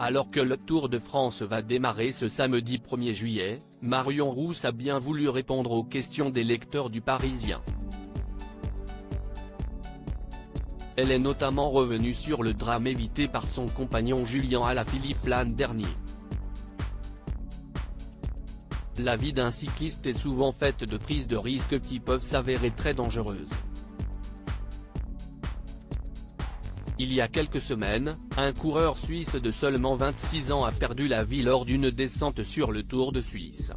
Alors que le Tour de France va démarrer ce samedi 1er juillet, Marion Rousse a bien voulu répondre aux questions des lecteurs du Parisien. Elle est notamment revenue sur le drame évité par son compagnon Julien Alaphilippe l'an dernier. La vie d'un cycliste est souvent faite de prises de risques qui peuvent s'avérer très dangereuses. Il y a quelques semaines, un coureur suisse de seulement 26 ans a perdu la vie lors d'une descente sur le Tour de Suisse.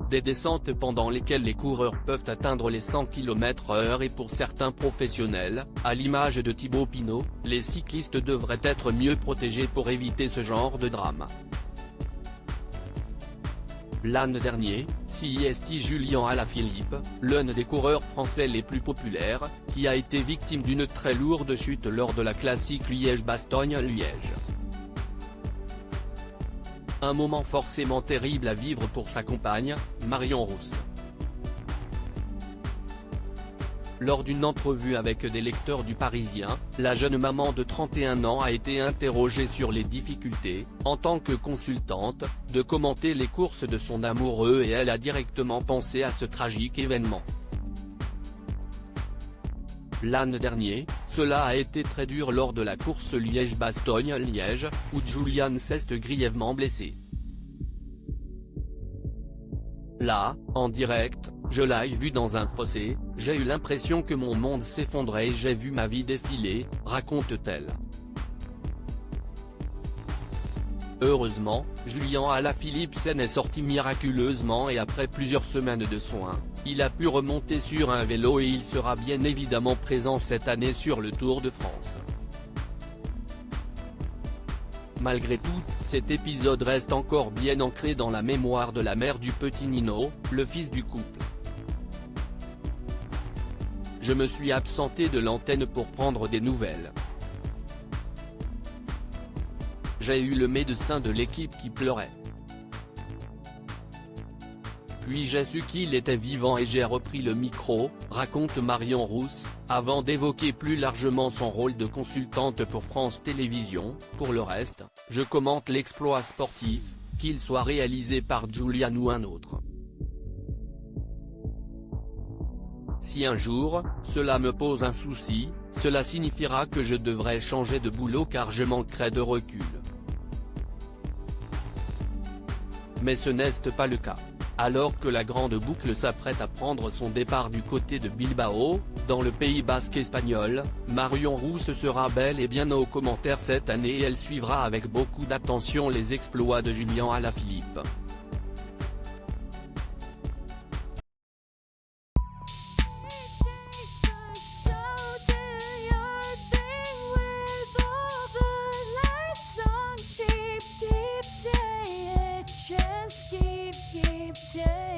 Des descentes pendant lesquelles les coureurs peuvent atteindre les 100 km/h et pour certains professionnels, à l'image de Thibaut Pinot, les cyclistes devraient être mieux protégés pour éviter ce genre de drame. L'an dernier, c'est Julien Alaphilippe, l'un des coureurs français les plus populaires, qui a été victime d'une très lourde chute lors de la classique Liège-Bastogne-Liège. Un moment forcément terrible à vivre pour sa compagne, Marion Rousse. Lors d'une entrevue avec des lecteurs du Parisien, la jeune maman de 31 ans a été interrogée sur les difficultés, en tant que consultante, de commenter les courses de son amoureux et elle a directement pensé à ce tragique événement. L'an dernier, cela a été très dur lors de la course Liège-Bastogne-Liège, où Julian s'est grièvement blessé. Là, en direct, je l'ai vu dans un fossé, j'ai eu l'impression que mon monde s'effondrait et j'ai vu ma vie défiler, raconte-t-elle. Heureusement, Julien Alaphilippe s'en est sorti miraculeusement et après plusieurs semaines de soins, il a pu remonter sur un vélo et il sera bien évidemment présent cette année sur le Tour de France. Malgré tout, cet épisode reste encore bien ancré dans la mémoire de la mère du petit Nino, le fils du couple. Je me suis absenté de l'antenne pour prendre des nouvelles. J'ai eu le médecin de l'équipe qui pleurait. Puis j'ai su qu'il était vivant et j'ai repris le micro, raconte Marion Rousse, avant d'évoquer plus largement son rôle de consultante pour France Télévisions. Pour le reste, je commente l'exploit sportif, qu'il soit réalisé par Julian ou un autre. Si un jour, cela me pose un souci, cela signifiera que je devrais changer de boulot car je manquerai de recul. Mais ce n'est pas le cas. Alors que la grande boucle s'apprête à prendre son départ du côté de Bilbao, dans le Pays basque espagnol, Marion Rousse sera bel et bien aux commentaires cette année et elle suivra avec beaucoup d'attention les exploits de Julien Alaphilippe. Keep